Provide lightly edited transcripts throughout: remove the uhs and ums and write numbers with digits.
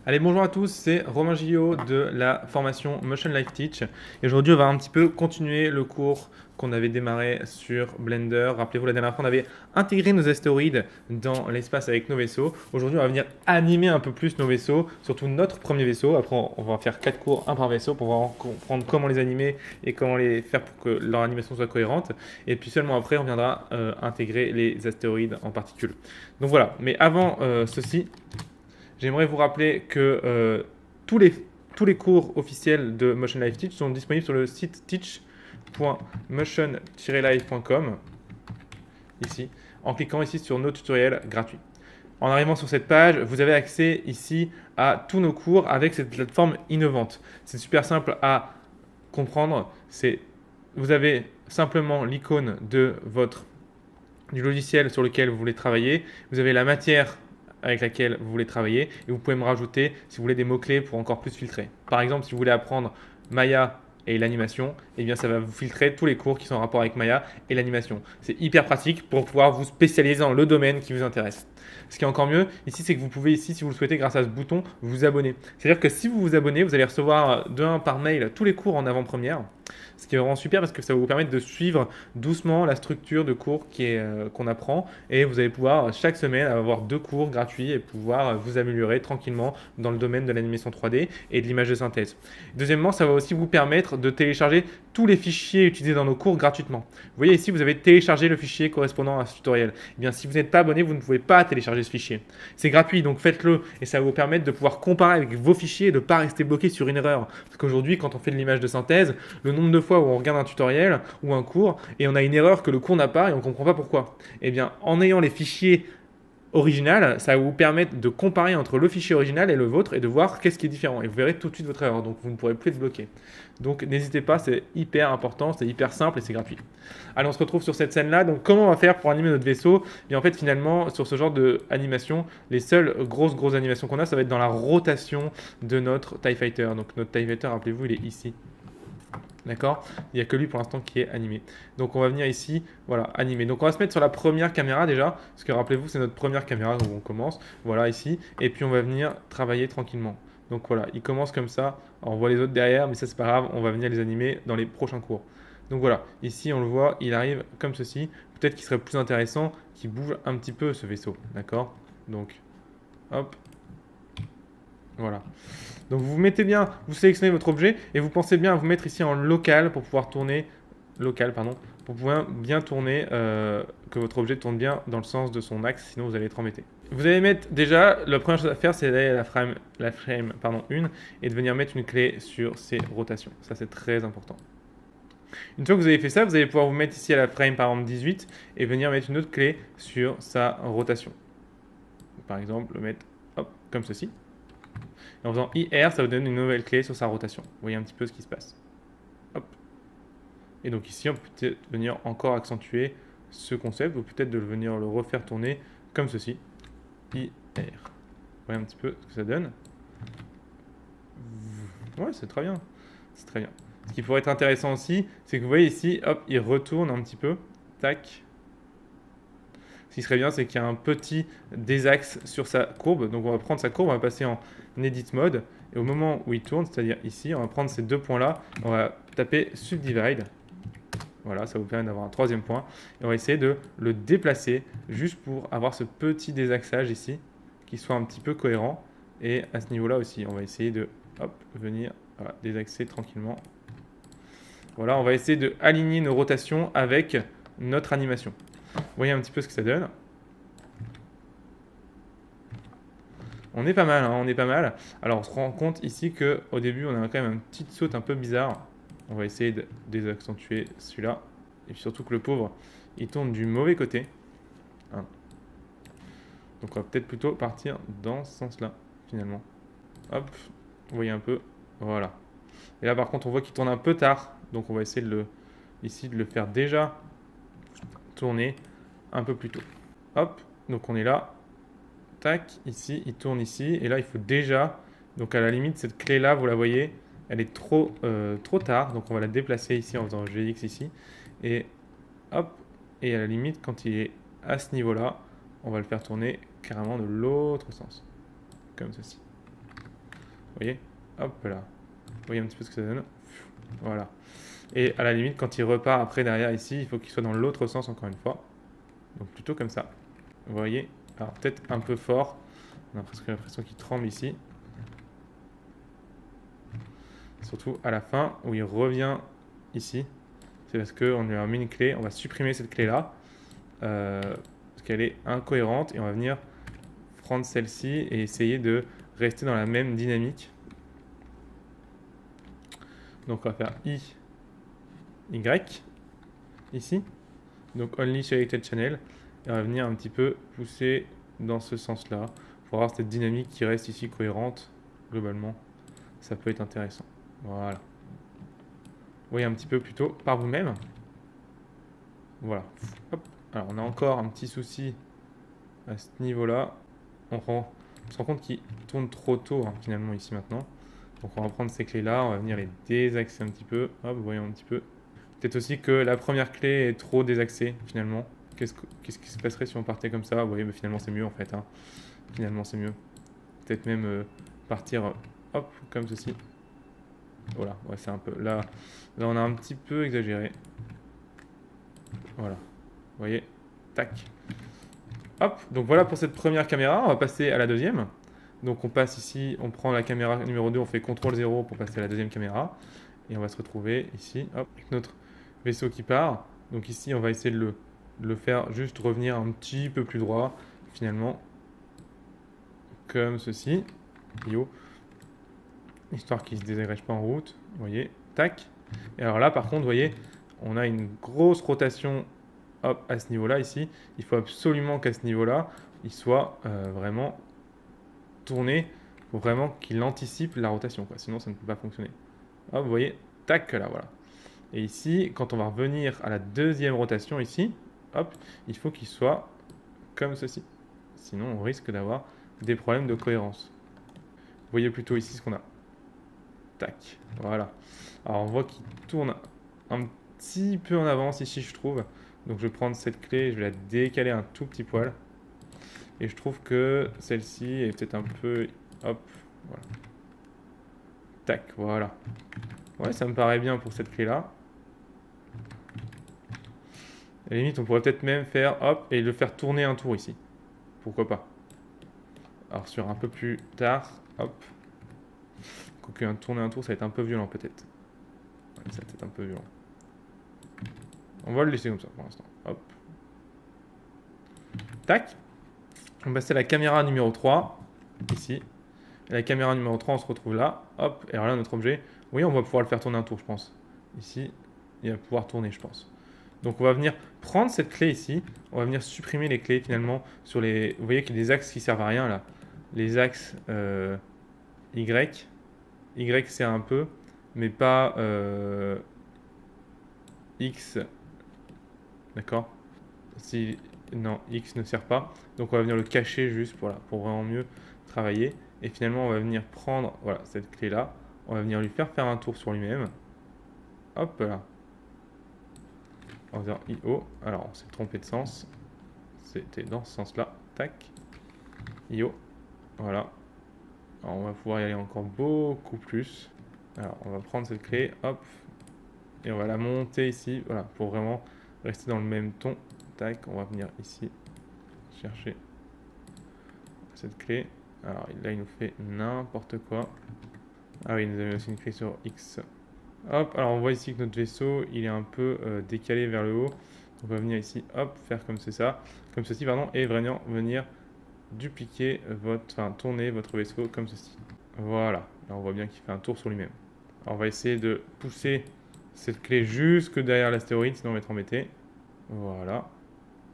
Allez, bonjour à tous, c'est Romain Gillot de la formation Motion Life Teach. Et aujourd'hui, on va un petit peu continuer le cours qu'on avait démarré sur Blender. Rappelez-vous, la dernière fois, on avait intégré nos astéroïdes dans l'espace avec nos vaisseaux. Aujourd'hui, on va venir animer un peu plus nos vaisseaux, surtout notre premier vaisseau. Après, on va faire 4 cours, un par vaisseau, pour vraiment comprendre comment les animer et comment les faire pour que leur animation soit cohérente. Et puis seulement après, on viendra intégrer les astéroïdes en particules. Donc voilà, mais avant ceci, j'aimerais vous rappeler que tous, les, tous les cours officiels de Motion Life Teach sont disponibles sur le site teach.motion-live.com, ici, en cliquant ici sur nos tutoriels gratuits. En arrivant sur cette page, vous avez accès ici à tous nos cours avec cette plateforme innovante. C'est super simple à comprendre. Vous avez simplement l'icône du logiciel sur lequel vous voulez travailler. Vous avez la matière avec laquelle vous voulez travailler et vous pouvez me rajouter si vous voulez des mots-clés pour encore plus filtrer. Par exemple, si vous voulez apprendre Maya et l'animation, eh bien ça va vous filtrer tous les cours qui sont en rapport avec Maya et l'animation. C'est hyper pratique pour pouvoir vous spécialiser dans le domaine qui vous intéresse. Ce qui est encore mieux ici, c'est que vous pouvez ici, si vous le souhaitez, grâce à ce bouton, vous abonner. C'est-à-dire que si vous vous abonnez, vous allez recevoir de 1 par mail tous les cours en avant-première. Ce qui est vraiment super parce que ça va vous permettre de suivre doucement la structure de cours qu'on apprend et vous allez pouvoir chaque semaine avoir 2 cours gratuits et pouvoir vous améliorer tranquillement dans le domaine de l'animation 3D et de l'image de synthèse. Deuxièmement, ça va aussi vous permettre de télécharger tous les fichiers utilisés dans nos cours gratuitement. Vous voyez ici, vous avez téléchargé le fichier correspondant à ce tutoriel. Eh bien, si vous n'êtes pas abonné, vous ne pouvez pas télécharger ce fichier. C'est gratuit, donc faites-le et ça va vous permettre de pouvoir comparer avec vos fichiers et de ne pas rester bloqué sur une erreur. Parce qu'aujourd'hui, quand on fait de l'image de synthèse, le nombre de fois où on regarde un tutoriel ou un cours et on a une erreur que le cours n'a pas et on ne comprend pas pourquoi. Eh bien, en ayant les fichiers original, ça va vous permettre de comparer entre le fichier original et le vôtre et de voir qu'est-ce qui est différent. Et vous verrez tout de suite votre erreur, donc vous ne pourrez plus être bloqué. Donc n'hésitez pas, c'est hyper important, c'est hyper simple et c'est gratuit. Allez, on se retrouve sur cette scène-là. Donc comment on va faire pour animer notre vaisseau? Et en fait, finalement, sur ce genre d'animation, les seules grosses animations qu'on a, ça va être dans la rotation de notre TIE Fighter. Donc notre TIE Fighter, rappelez-vous, il est ici. D'accord? Il n'y a que lui pour l'instant qui est animé. Donc on va venir ici, voilà, animer. Donc on va se mettre sur la première caméra déjà, parce que rappelez-vous, c'est notre première caméra où on commence. Voilà, ici. Et puis on va venir travailler tranquillement. Donc voilà, il commence comme ça. Alors, on voit les autres derrière, mais ça c'est pas grave, on va venir les animer dans les prochains cours. Donc voilà, ici on le voit, il arrive comme ceci. Peut-être qu'il serait plus intéressant qu'il bouge un petit peu ce vaisseau. D'accord? Donc, hop, voilà. Donc vous mettez bien, vous sélectionnez votre objet et vous pensez bien à vous mettre ici en local pour pouvoir tourner, pour pouvoir bien tourner, que votre objet tourne bien dans le sens de son axe, sinon vous allez être embêté. Vous allez mettre déjà, la première chose à faire, c'est d'aller à la frame 1 et de venir mettre une clé sur ses rotations. Ça c'est très important. Une fois que vous avez fait ça, vous allez pouvoir vous mettre ici à la frame par exemple 18 et venir mettre une autre clé sur sa rotation. Par exemple, le mettre hop, comme ceci. Et en faisant IR, ça vous donne une nouvelle clé sur sa rotation. Vous voyez un petit peu ce qui se passe. Hop. Et donc ici, on peut peut-être venir encore accentuer ce concept, ou peut-être de venir le refaire tourner comme ceci. IR. Vous voyez un petit peu ce que ça donne. Ouais, c'est très bien. C'est très bien. Ce qui pourrait être intéressant aussi, c'est que vous voyez ici, hop, il retourne un petit peu. Tac. Ce qui serait bien, c'est qu'il y a un petit désaxe sur sa courbe. Donc on va prendre sa courbe, on va passer en Edit Mode. Et au moment où il tourne, c'est-à-dire ici, on va prendre ces deux points-là, on va taper Subdivide. Voilà, ça vous permet d'avoir un troisième point. Et on va essayer de le déplacer juste pour avoir ce petit désaxage ici, qui soit un petit peu cohérent. Et à ce niveau-là aussi, on va essayer de venir désaxer tranquillement. Voilà, on va essayer de aligner nos rotations avec notre animation. Vous voyez un petit peu ce que ça donne. On est pas mal, hein, on est pas mal. Alors on se rend compte ici qu'au début on a quand même une petite saute un peu bizarre. On va essayer de désaccentuer celui-là. Et puis surtout que le pauvre, il tourne du mauvais côté. Hein. Donc on va peut-être plutôt partir dans ce sens-là, finalement. Hop, vous voyez un peu, voilà. Et là par contre on voit qu'il tourne un peu tard. Donc on va essayer de le faire déjà tourner un peu plus tôt. Hop, donc on est là. Tac, ici, il tourne ici. Et là, il faut déjà... Donc à la limite, cette clé-là, vous la voyez, elle est trop tard. Donc on va la déplacer ici en faisant GX ici. Et hop, et à la limite, quand il est à ce niveau-là, on va le faire tourner carrément de l'autre sens. Comme ceci. voyez, hop là. Vous voyez un petit peu ce que ça donne. Voilà. Et à la limite, quand il repart après derrière ici, il faut qu'il soit dans l'autre sens encore une fois. Donc plutôt comme ça. Vous voyez, alors peut-être un peu fort. On a presque l'impression qu'il tremble ici. Surtout à la fin où il revient ici. C'est parce qu'on lui a mis une clé. On va supprimer cette clé-là. Parce qu'elle est incohérente. Et on va venir prendre celle-ci et essayer de rester dans la même dynamique. Donc on va faire Y ici. Donc Only Selected Channel. Et on va venir un petit peu pousser dans ce sens-là. Pour avoir cette dynamique qui reste ici cohérente. Globalement, ça peut être intéressant. Voilà. Vous voyez un petit peu plutôt par vous-même. Voilà. Hop. Alors on a encore un petit souci à ce niveau-là. On se rend compte qu'il tourne trop tôt finalement ici maintenant. Donc on va prendre ces clés-là, on va venir les désaxer un petit peu. Hop, voyons un petit peu. Peut-être aussi que la première clé est trop désaxée finalement. Qu'est-ce qui se passerait si on partait comme ça? Vous voyez, mais finalement c'est mieux en fait. Finalement c'est mieux. Peut-être même partir hop, comme ceci. Voilà, ouais, c'est un peu... Là, on a un petit peu exagéré. Voilà. Vous voyez? Tac. Hop, donc voilà pour cette première caméra. On va passer à la deuxième. Donc on passe ici, on prend la caméra numéro 2, on fait CTRL 0 pour passer à la deuxième caméra. Et on va se retrouver ici, hop, avec notre vaisseau qui part. Donc ici, on va essayer de le faire juste revenir un petit peu plus droit, finalement. Comme ceci. Yo. Histoire qu'il ne se désagrège pas en route. Vous voyez, tac. Et alors là, par contre, vous voyez, on a une grosse rotation hop, à ce niveau-là, ici. Il faut absolument qu'à ce niveau-là, il soit vraiment tourné pour vraiment qu'il anticipe la rotation, quoi. Sinon ça ne peut pas fonctionner. Hop, vous voyez, tac, là, voilà. Et ici, quand on va revenir à la deuxième rotation ici, hop, il faut qu'il soit comme ceci. Sinon, on risque d'avoir des problèmes de cohérence. Vous voyez plutôt ici ce qu'on a. Tac, voilà. Alors on voit qu'il tourne un petit peu en avance ici, je trouve. Donc je vais prendre cette clé, je vais la décaler un tout petit poil. Et je trouve que celle-ci est peut-être un peu... Hop, voilà. Tac, voilà. Ouais, ça me paraît bien pour cette clé-là. À la limite, on pourrait peut-être même faire, hop, et le faire tourner un tour ici. Pourquoi pas. Alors sur un peu plus tard, hop. Quoique tourner un tour, ça va être un peu violent peut-être. Ouais, ça va être un peu violent. On va le laisser comme ça pour l'instant. Hop. Tac. On va passer à la caméra numéro 3, ici. Et la caméra numéro 3, on se retrouve là. Hop, et alors là, notre objet, oui, on va pouvoir le faire tourner un tour, je pense. Ici, il va pouvoir tourner, je pense. Donc on va venir prendre cette clé ici, on va venir supprimer les clés finalement sur les... Vous voyez qu'il y a des axes qui servent à rien là. Les axes Y. Y sert un peu, mais pas X. D'accord? Si... Non, X ne sert pas. Donc on va venir le cacher juste pour vraiment mieux travailler. Et finalement on va venir prendre voilà, cette clé là. On va venir lui faire un tour sur lui-même. Hop là. En faisant IO. Alors on s'est trompé de sens. C'était dans ce sens là. Tac. IO. Voilà. Alors, on va pouvoir y aller encore beaucoup plus. Alors on va prendre cette clé. Hop. Et on va la monter ici. Voilà. Pour vraiment rester dans le même ton. Tac. On va venir ici. Chercher cette clé. Alors là il nous fait n'importe quoi. Ah oui, il nous a mis aussi une clé sur X. Hop, alors on voit ici que notre vaisseau, il est un peu décalé vers le haut. On va venir ici, hop, faire comme c'est ça, comme ceci, pardon, et vraiment venir dupliquer tourner votre vaisseau comme ceci. Voilà, là on voit bien qu'il fait un tour sur lui-même. Alors on va essayer de pousser cette clé jusque derrière l'astéroïde, sinon on va être embêté. Voilà.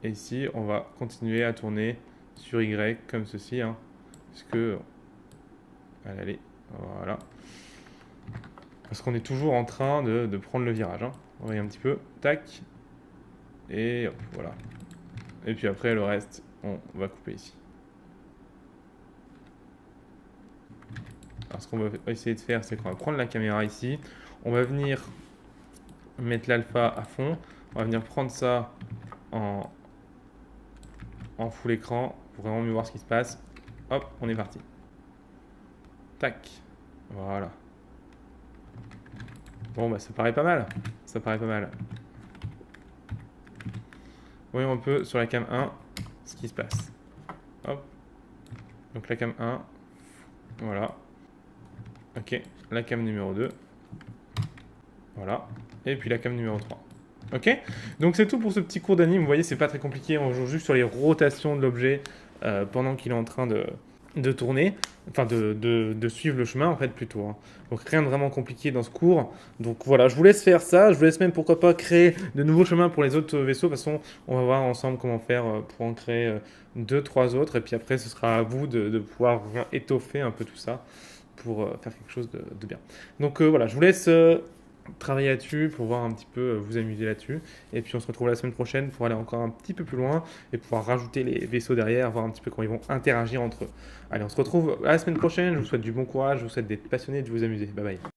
Et ici, on va continuer à tourner sur Y comme ceci, puisque... Allez, voilà. Parce qu'on est toujours en train de prendre le virage. On voit un petit peu. Tac. Et hop, voilà. Et puis après, le reste, on va couper ici. Alors ce qu'on va essayer de faire, c'est qu'on va prendre la caméra ici. On va venir mettre l'alpha à fond. On va venir prendre ça en full écran pour vraiment mieux voir ce qui se passe. Hop, on est parti. Tac. Voilà. Bon, bah ça paraît pas mal. Ça paraît pas mal. Voyons un peu sur la cam 1 ce qui se passe. Hop. Donc la cam 1. Voilà. Ok. La cam numéro 2. Voilà. Et puis la cam numéro 3. Ok. Donc c'est tout pour ce petit cours d'anime. Vous voyez, c'est pas très compliqué. On joue juste sur les rotations de l'objet pendant qu'il est en train de tourner. Enfin, de suivre le chemin, en fait, plutôt. Hein. Donc rien de vraiment compliqué dans ce cours. Donc voilà, je vous laisse faire ça. Je vous laisse même, pourquoi pas, créer de nouveaux chemins pour les autres vaisseaux. De toute façon, on va voir ensemble comment faire pour en créer 2, 3 autres. Et puis après, ce sera à vous de pouvoir étoffer un peu tout ça pour faire quelque chose de bien. Donc voilà, je vous laisse travailler là-dessus pour voir un petit peu vous amuser là-dessus. Et puis on se retrouve la semaine prochaine pour aller encore un petit peu plus loin et pouvoir rajouter les vaisseaux derrière, voir un petit peu comment ils vont interagir entre eux. Allez, on se retrouve à la semaine prochaine. Je vous souhaite du bon courage, je vous souhaite d'être passionné et de vous amuser. Bye bye.